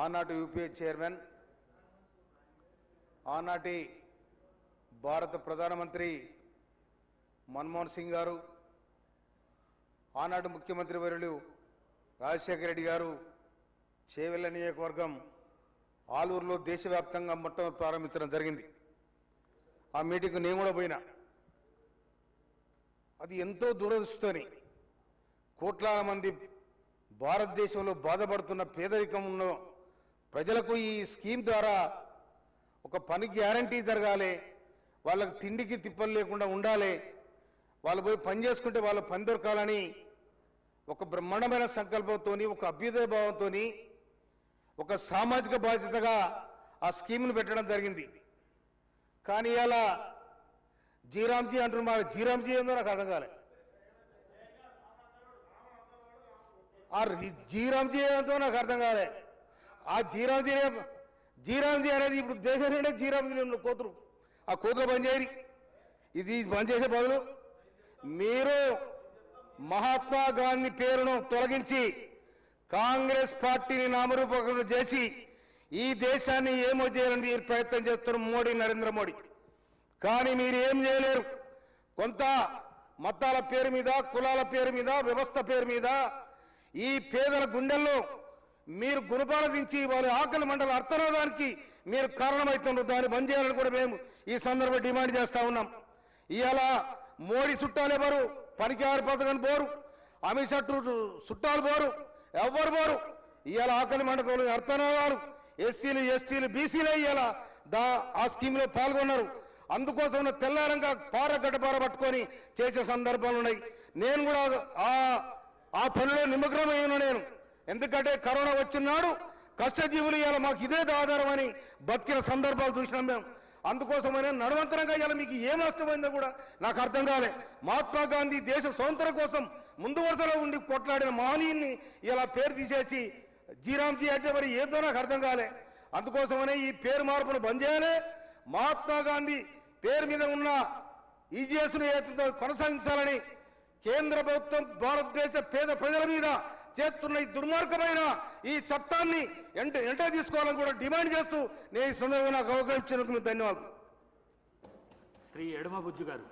ఆనాటి UPA chairman, ఆనాటి భారత ప్రధానమంత్రి మన్మోహన్ సింగ్ గారు, ఆనాటి ముఖ్యమంత్రి వర్యులు రాజశేఖర రెడ్డి గారు చేవెళ్ల నియోజకవర్గం ఆలూరులో దేశవ్యాప్తంగా మొట్టమొదటి ప్రారంభించడం జరిగింది. ఆ మీటింగ్కు నేను కూడా పోయినా. అది ఎంతో దురదృష్టని కోట్లాది మంది భారతదేశంలో బాధపడుతున్న పేదరికం ఉన్న ప్రజలకు ఈ స్కీమ్ ద్వారా ఒక పని గ్యారంటీ జరగాలి, వాళ్ళకి తిండికి తిప్పలు లేకుండా ఉండాలి, వాళ్ళు పోయి పని చేసుకుంటే వాళ్ళ పని దొరకాలని ఒక బ్రహ్మాండమైన సంకల్పంతో, ఒక అభ్యుదయ భావంతో, ఒక సామాజిక బాధ్యతగా ఆ స్కీమ్ను పెట్టడం జరిగింది. కానీ ఇలా జీరామ్జీ అంటున్నారు. జీరామ్జీ ఏందో నాకు అర్థం కాలే. ఆ జీరామ్జీ ఏందో నాకు అర్థం కాలే. ఆ జీరామ్జీ అనేది ఇప్పుడు దేశం నిండా జీరామ్జీ కోతురు. ఆ కోతులు బంద్ చేయరు. ఇది బంద్ చేసే బదులు మీరు మహాత్మా గాంధీ పేరును తొలగించి కాంగ్రెస్ పార్టీని నామరూపకం చేసి ఈ దేశాన్ని ఏమో చేయాలని మీరు ప్రయత్నం చేస్తున్నారు మోడీ, నరేంద్ర మోడీ. కానీ మీరు ఏం చేయలేరు. కొంత మతాల పేరు మీద, కులాల పేరు మీద, వ్యవస్థ పేరు మీద ఈ పేదల గుండెల్లో మీరు గుణపాలదించి వారి ఆకలి మండల అర్థనాదానికి మీరు కారణమవుతున్నారు. దాన్ని బంద్ చేయాలని కూడా మేము ఈ సందర్భంగా డిమాండ్ చేస్తా ఉన్నాం. ఇవాళ మోడీ చుట్టాలే బోరు, పనికిఆరు పథకం బోరు, అమిత్ షా చుట్టాలు బోరు, ఎవ్వరు బోరు. ఇవాళ ఆకలి మండలంలో అర్థనాదాలు ఎస్సీలు, ఎస్టీలు, బీసీలు ఇవాళ ఆ స్కీమ్లో పాల్గొన్నారు. అందుకోసం తెల్లారంగా గడ్డపార పట్టుకొని చేసే సందర్భాలు ఉన్నాయి. నేను కూడా ఆ పనిలో నిమగ్నమైన నేను. ఎందుకంటే కరోనా వచ్చినాడు కష్టజీవులు ఇవాళ మాకు ఇదే ఆధారం అని బతికిన సందర్భాలు చూసినాం మేము. అందుకోసమైనా నడవంతరంగా ఇవాళ మీకు ఏం నష్టమైందో కూడా నాకు అర్థం కాలే. మహాత్మా గాంధీ దేశ స్వాతంత్రం కోసం ముందు వరుసలో ఉండి కొట్లాడిన మహనీయుని ఇలా పేరు తీసేసి జీరామ్జీ అంటే మరి ఏదో నాకు అర్థం కాలే. అందుకోసమనే ఈ పేరు మార్పును బంద్ చేయాలి. మహాత్మా గాంధీ పేరు మీద ఉన్న ఈజీఎస్ను కొనసాగించాలని కేంద్ర ప్రభుత్వం భారతదేశ పేద ప్రజల మీద చేస్తున్న ఈ దుర్మార్గమైన ఈ చట్టాన్ని ఎంట తీసుకోవాలని కూడా డిమాండ్ చేస్తూ నేను ఈ సందర్భంగా నాకు అవకాశం ఇచ్చినందుకు ధన్యవాదాలు. శ్రీ ఎడమబుజ్జు గారు.